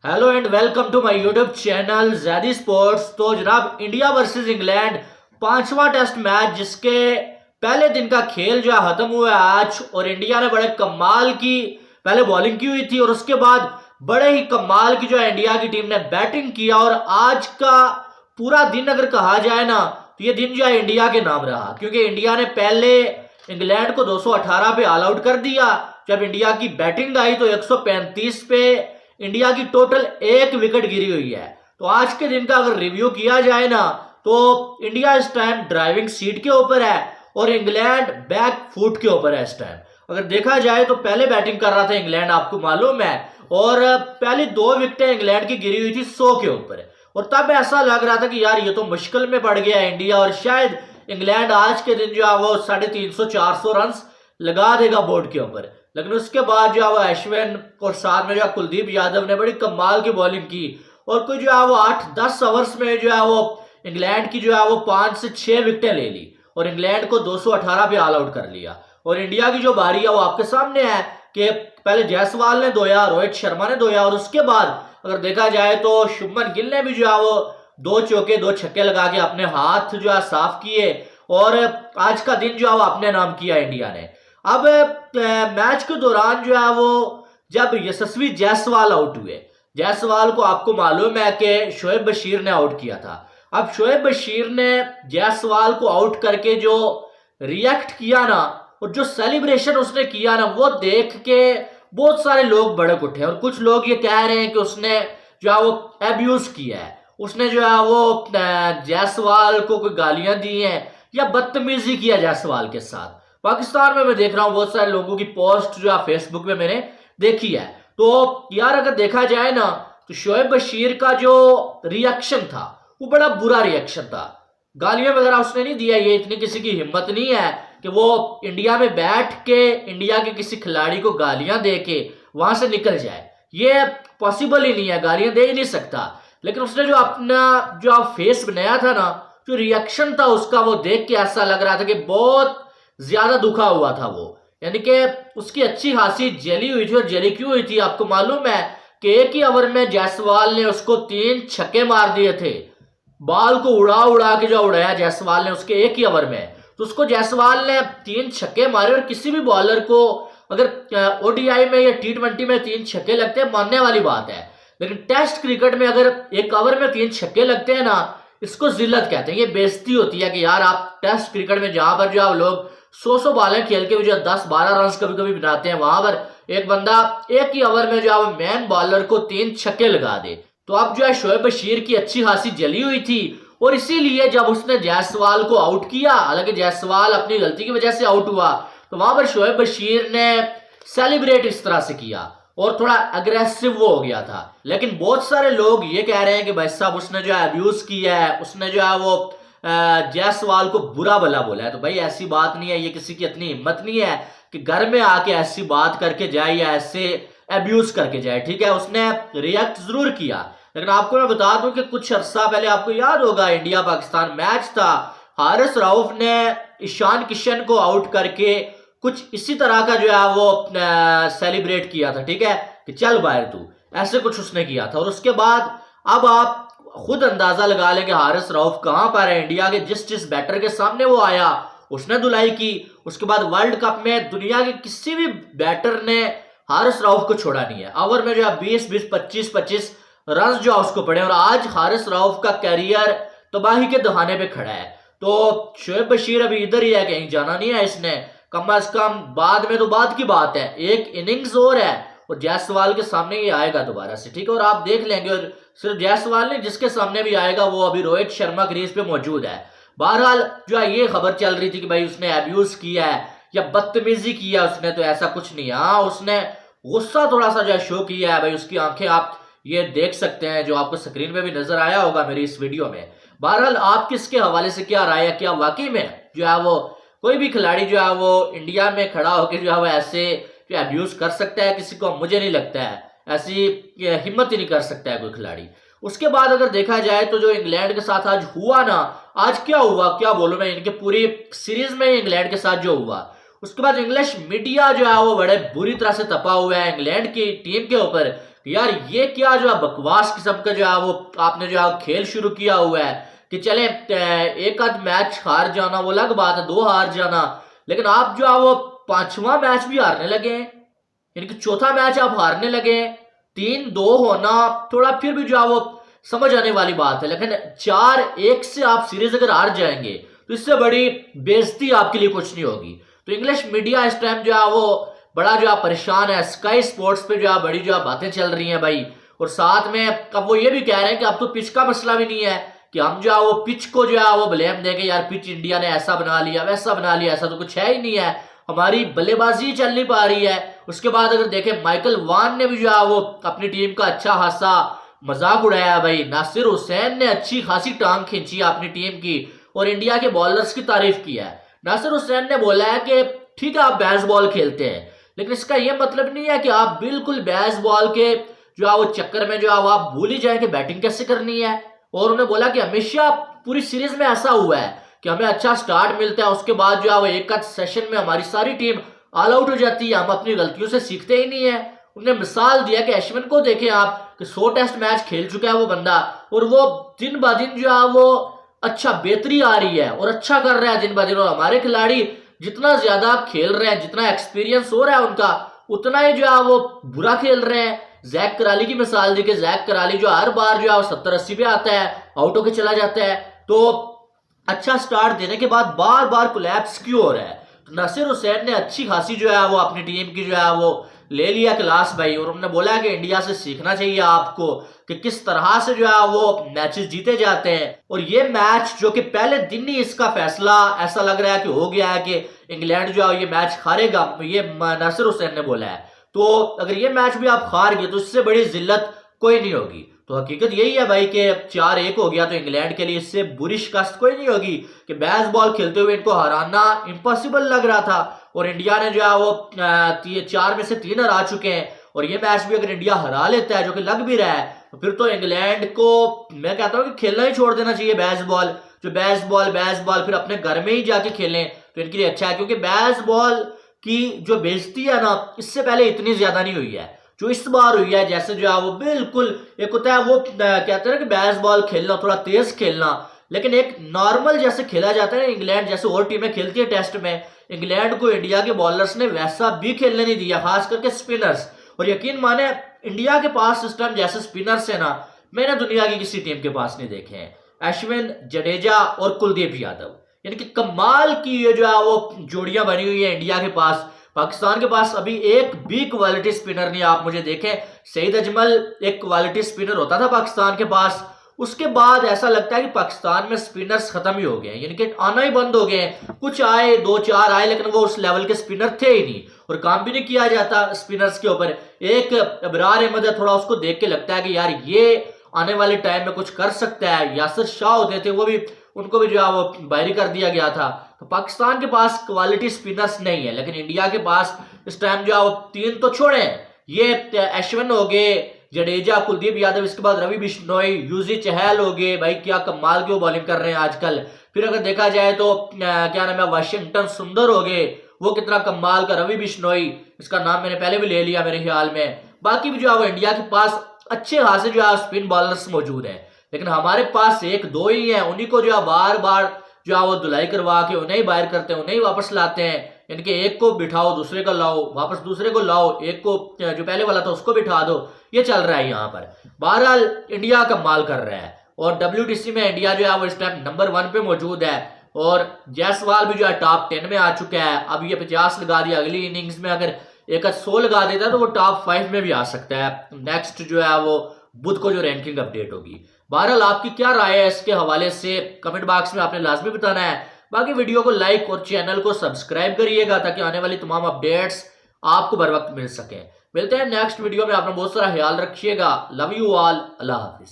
Hello and welcome to my YouTube channel Zaidi sports. तो जनाब, India versus England पांचवा test match जिसके पहले दिन का खेल जो है खत्म हुआ है आज, और इंडिया ने बड़े कमाल की पहले बॉलिंग की हुई थी और उसके बाद बड़े ही कमाल की जो है इंडिया की टीम ने बैटिंग किया। और आज का पूरा दिन अगर कहा जाए ना तो ये दिन जो है इंडिया के नाम रहा, क्योंकि इंडिया ने पहले इंग्लैंड को 218 पे ऑल आउट कर दिया। जब इंडिया की बैटिंग आई तो 135 पे इंडिया की टोटल एक विकेट गिरी हुई है। तो आज के दिन का अगर रिव्यू किया जाए ना तो इंडिया इस टाइम ड्राइविंग सीट के ऊपर है और इंग्लैंड बैक फुट के ऊपर है इस टाइम। अगर देखा जाए तो पहले बैटिंग कर रहा था इंग्लैंड, आपको मालूम है, और पहली दो विकेटें इंग्लैंड की गिरी हुई थी 100 के ऊपर, और तब ऐसा लग रहा था कि यार ये तो मुश्किल में पड़ गया है इंडिया, और शायद इंग्लैंड आज के दिन जो है वो 350-400 रन लगा देगा बोर्ड के ऊपर। लेकिन उसके बाद जो है वो अश्विन और साथ में जो है कुलदीप यादव ने बड़ी कमाल की बॉलिंग की, और कुछ जो है वो 8-10 ओवर्स में जो है वो इंग्लैंड की जो है वो 5 से 6 विकेटें ले ली और इंग्लैंड को 218 पे ऑल आउट कर लिया। और इंडिया की जो बारी है वो आपके सामने है कि पहले जायसवाल ने धोया, रोहित शर्मा ने धोया, और उसके बाद अगर देखा जाए तो शुभमन गिल ने भी जो है वो 2 चौके 2 छक्के लगा के अपने हाथ जो है साफ किए, और आज का दिन जो है वो अपने नाम किया इंडिया ने। अब मैच के दौरान जो है वो जब यशस्वी जायसवाल आउट हुए, जायसवाल को आपको मालूम है कि शोएब बशीर ने आउट किया था। अब शोएब बशीर ने जायसवाल को आउट करके जो रिएक्ट किया ना और जो सेलिब्रेशन उसने किया ना, वो देख के बहुत सारे लोग भड़क उठे, और कुछ लोग ये कह रहे हैं कि उसने जो है वो एब्यूज किया है, उसने जो है वो जायसवाल को कोई गालियां दी हैं या बदतमीजी किया जायसवाल के साथ। पाकिस्तान में मैं देख रहा हूं बहुत सारे लोगों की पोस्ट जो है फेसबुक पे मैंने देखी है। तो यार अगर देखा जाए ना तो शोएब बशीर का जो रिएक्शन था वो बड़ा बुरा रिएक्शन था। गालियां वगैरह उसने नहीं दिया, ये इतनी किसी की हिम्मत नहीं है कि वो इंडिया में बैठ के इंडिया के किसी खिलाड़ी को गालियां दे के वहां से निकल जाए, ये पॉसिबल ही नहीं है, गालियां दे ही नहीं सकता। लेकिन उसने जो अपना जो फेस बनाया था ना, जो रिएक्शन था उसका, वो देख के ऐसा लग रहा था कि बहुत ज्यादा दुखा हुआ था वो, यानी कि उसकी अच्छी खासी जली हुई थी। और जली क्यों हुई थी आपको मालूम है कि एक ही ओवर में जायसवाल ने उसको 3 छक्के मार दिए थे, बॉल को उड़ा उड़ा के जो उड़ाया जायसवाल ने उसके एक ही ओवर में। तो उसको जायसवाल ने 3 छक्के मारे, और किसी भी बॉलर को अगर ओडीआई में या T20 में 3 छक्के लगते हैं मानने वाली बात है, लेकिन टेस्ट क्रिकेट में अगर एक ओवर में 3 छक्के लगते हैं ना, इसको जिल्लत कहते हैं, ये बेइज्जती होती है कि यार आप टेस्ट क्रिकेट में जहां पर जो आप लोग 100 बॉलें खेल के भी जो 10-12 रन कभी कभी बनाते हैं, वहां पर एक बंदा एक ही ओवर में जो है मैन बॉलर को 3 छक्के लगा दे। तो अब जो है शोएब बशीर की अच्छी खासी जली हुई थी, और इसीलिए जब उसने जायसवाल को आउट किया, हालांकि जायसवाल अपनी गलती की वजह से आउट हुआ, तो वहां पर शोएब बशीर ने सेलिब्रेट इस तरह से किया और थोड़ा अग्रेसिव वो हो गया था। लेकिन बहुत सारे लोग ये कह रहे हैं कि भाई साहब उसने जो है अब्यूज किया है, उसने जो है वो जायसवाल को बुरा भला बोला है। तो भाई ऐसी बात नहीं है, ये किसी की इतनी हिम्मत नहीं है कि घर में आके ऐसी बात करके जाए या ऐसे अब्यूज करके जाए, ठीक है। उसने रिएक्ट जरूर किया, लेकिन आपको मैं बता दूं कि कुछ अर्सा पहले आपको याद होगा इंडिया पाकिस्तान मैच था, हारिस रऊफ ने ईशान किशन को आउट करके कुछ इसी तरह का जो है वो सेलिब्रेट किया था, ठीक है, कि चल बाहर तू, ऐसे कुछ उसने किया था। और उसके बाद अब आप खुद अंदाजा लगा लें कि हारिस रऊफ कहां पर है। इंडिया के जिस बैटर के सामने वो आया उसने धुलाई की। उसके बाद वर्ल्ड कप में दुनिया के किसी भी बैटर ने हारिस रऊफ को छोड़ा नहीं है, ओवर में जो है 20-20 25-25 रन जो उसको पड़े, और आज हारिस रऊफ का कैरियर तबाही के दहाने पे खड़ा है। तो शोएब बशीर अभी इधर ही है, कहीं जाना नहीं है इसने, कम अज कम बाद में तो बात की बात है, एक इनिंग्स और है और जायसवाल के सामने ही आएगा दोबारा से, ठीक है, और आप देख लेंगे। और सिर्फ जायसवाल नहीं, जिसके सामने भी आएगा वो अभी रोहित शर्मा क्रीज पे मौजूद है। बहरहाल जो है ये खबर चल रही थी कि भाई उसने अब्यूज किया है या बदतमीजी किया उसने, तो ऐसा कुछ नहीं है। हाँ, उसने गुस्सा थोड़ा सा जो है शो किया है, भाई उसकी आंखें आप ये देख सकते हैं, जो आपको स्क्रीन पे भी नजर आया होगा मेरी इस वीडियो में। बहरहाल आप किसके हवाले से क्या राय है, क्या वाकई में जो है वो कोई भी खिलाड़ी जो है वो इंडिया में खड़ा होकर जो है वो ऐसे जो अब्यूज कर सकता है किसी को? मुझे नहीं लगता है, ऐसी हिम्मत ही नहीं कर सकता है कोई खिलाड़ी। उसके बाद अगर देखा जाए तो जो इंग्लैंड के साथ आज हुआ ना, आज क्या हुआ क्या बोलूं मैं, इनके पूरी सीरीज में इंग्लैंड के साथ जो हुआ, उसके बाद इंग्लिश मीडिया जो है वो बड़े बुरी तरह से तपा हुआ है इंग्लैंड की टीम के ऊपर कि यार ये क्या जो है बकवास किस्म का जो है वो आपने जो है खेल शुरू किया हुआ है कि चले एक आध मैच हार जाना वो अलग बात है, दो हार जाना, लेकिन आप जो है वो पांचवा मैच भी हारने लगे हैं, यानी कि चौथा मैच आप हारने लगे हैं। 3-2 होना थोड़ा फिर भी जो है वो समझ आने वाली बात है, लेकिन 4-1 से आप सीरीज अगर हार जाएंगे तो इससे बड़ी बेइज्जती आपके लिए कुछ नहीं होगी। तो इंग्लिश मीडिया इस टाइम जो है वो बड़ा जो है परेशान है। स्काई स्पोर्ट्स पे जो है बड़ी जो है बातें चल रही हैं भाई, और साथ में अब वो ये भी कह रहे हैं कि अब तो पिच का मसला भी नहीं है कि हम जो है वो पिच को जो है वो ब्लेम देंगे, यार पिच इंडिया ने ऐसा बना लिया वैसा बना लिया, ऐसा तो कुछ है ही नहीं है, हमारी बल्लेबाजी चल नहीं पा रही है। उसके बाद अगर देखें माइकल वान ने भी जो है वो अपनी टीम का अच्छा खासा मजाक उड़ाया भाई। नासिर हुसैन ने अच्छी खासी टांग खींची है अपनी टीम की और इंडिया के बॉलर्स की तारीफ की है। नासिर हुसैन ने बोला है कि ठीक है आप बेसबॉल खेलते हैं, लेकिन इसका यह मतलब नहीं है कि आप बिल्कुल बेसबॉल के जो है वो चक्कर में जो है वो आप भूल ही जाए कि बैटिंग कैसे करनी है। और उन्होंने बोला कि हमेशा पूरी सीरीज में ऐसा हुआ है कि हमें अच्छा स्टार्ट मिलता है, उसके बाद जो है वो एक आध सेशन में हमारी सारी टीम ऑल आउट हो जाती है, हम अपनी गलतियों से सीखते ही नहीं है। उन्होंने मिसाल दिया कि अश्विन को देखें आप कि 100 टेस्ट मैच खेल चुका है वो बंदा, और वो दिन ब दिन जो है वो अच्छा बेहतरी आ रही है और अच्छा कर रहा है दिन ब दिन। और हमारे खिलाड़ी जितना ज्यादा खेल रहे हैं, जितना एक्सपीरियंस हो रहा है उनका, उतना ही जो है वो बुरा खेल रहे हैं। जैक कराली की मिसाल दी कि जैक कराली जो हर बार जो है 70-80 पे आता है, आउट होके चला जाता है, तो अच्छा स्टार्ट देने के बाद बार बार कोलैप्स क्यों हो रहा है। तो नासिर हुसैन ने अच्छी खासी जो है वो अपनी टीम की जो है वो ले लिया क्लास भाई, और उन्होंने बोला कि इंडिया से सीखना चाहिए आपको कि किस तरह से जो है वो मैचेस जीते जाते हैं। और ये मैच जो कि पहले दिन ही इसका फैसला ऐसा लग रहा है कि हो गया है कि इंग्लैंड जो है ये मैच हारेगा, ये नासिर हुसैन ने बोला है। तो अगर ये मैच भी आप हार गए तो इससे बड़ी जिल्लत कोई नहीं होगी। तो हकीकत यही है भाई कि 4-1 हो गया तो इंग्लैंड के लिए इससे बुरी शिकस्त कोई नहीं होगी कि बेसबॉल खेलते हुए इनको हराना इम्पॉसिबल लग रहा था, और इंडिया ने जो है वो 4 में से 3 हरा चुके हैं। और ये मैच भी अगर इंडिया हरा लेता है, जो कि लग भी रहा है, तो फिर तो इंग्लैंड को मैं कहता हूँ कि खेलना ही छोड़ देना चाहिए बेसबॉल। जो बेसबॉल फिर अपने घर में ही जाके खेलें तो इनके लिए अच्छा है, क्योंकि बेसबॉल की जो बेइज्जती है ना इससे पहले इतनी ज्यादा नहीं हुई है जो इस बार हुई है। जैसे जो है वो बिल्कुल एक होता है वो कहते हैं ना कि बेसबॉल खेलना थोड़ा तेज खेलना, लेकिन एक नॉर्मल जैसे खेला जाता है, इंग्लैंड जैसे और टीमें खेलती है टेस्ट में, इंग्लैंड को इंडिया के बॉलर्स ने वैसा भी खेलने नहीं दिया, खास करके स्पिनर्स। और यकीन माने इंडिया के पास इस टाइम जैसे स्पिनर्स है ना, मैंने दुनिया की किसी टीम के पास नहीं देखे हैं। अश्विन, जडेजा और कुलदीप यादव, यानी कि कमाल की ये जो है वो जोड़ियां बनी हुई है इंडिया के पास। पाकिस्तान के पास अभी एक भी क्वालिटी स्पिनर नहीं आप मुझे देखें। सईद अजमल एक क्वालिटी स्पिनर होता था पाकिस्तान के पास, उसके बाद ऐसा लगता है कि पाकिस्तान में स्पिनर्स खत्म ही हो गए, यानी कि आना ही बंद हो गए। कुछ आए, 2-4 आए, लेकिन वो उस लेवल के स्पिनर थे ही नहीं, और काम भी नहीं किया जाता स्पिनर्स के ऊपर। एक अबरार अहमद है, थोड़ा उसको देख के लगता है कि यार ये आने वाले टाइम में कुछ कर सकता है। यासिर शाह होते थे, वो भी उनको भी जो है वो बाहरी कर दिया गया था। तो पाकिस्तान के पास क्वालिटी स्पिनर्स नहीं है, लेकिन इंडिया के पास इस टाइम जो है वो 3 तो छोड़े, ये अश्विन हो गए, जडेजा, कुलदीप यादव, इसके बाद रवि बिश्नोई, यूजी चहल हो गए, भाई क्या कमाल की वो बॉलिंग कर रहे हैं आजकल। फिर अगर देखा जाए तो क्या नाम है, वाशिंगटन सुंदर हो गए, वो कितना कमाल का, रवि बिश्नोई, इसका नाम मैंने पहले भी ले लिया मेरे ख्याल में। बाकी भी जो है वो इंडिया के पास अच्छे खासे जो है स्पिन बॉलर्स मौजूद है, लेकिन हमारे पास 1-2 ही है, उन्हीं को जो है बार बार जो है वो धुलाई करवा के उन्हें ही बाहर करते हैं, उन्हें ही वापस लाते हैं। यानी कि एक को बिठाओ, दूसरे को लाओ, वापस दूसरे को लाओ, एक को जो पहले वाला था उसको बिठा दो, ये चल रहा है यहाँ पर। बहरहाल इंडिया कमाल कर रहा है, और WTC में इंडिया जो है वो इस टाइम नंबर 1 पे मौजूद है, और जायसवाल भी जो है टॉप 10 में आ चुका है। अब ये 50 लगा दिया, अगली इनिंग्स में अगर एक 100 लगा देता है तो वो टॉप 5 में भी आ सकता है। नेक्स्ट जो है वो बुध को जो रैंकिंग अपडेट होगी। बहरहाल आपकी क्या राय है इसके हवाले से कमेंट बॉक्स में आपने लाजमी बताना है। बाकी वीडियो को लाइक और चैनल को सब्सक्राइब करिएगा ताकि आने वाली तमाम अपडेट्स आपको बर वक्त मिल सके। मिलते हैं नेक्स्ट वीडियो में, आपने बहुत सारा ख्याल रखिएगा। Love you all, Allah Hafiz.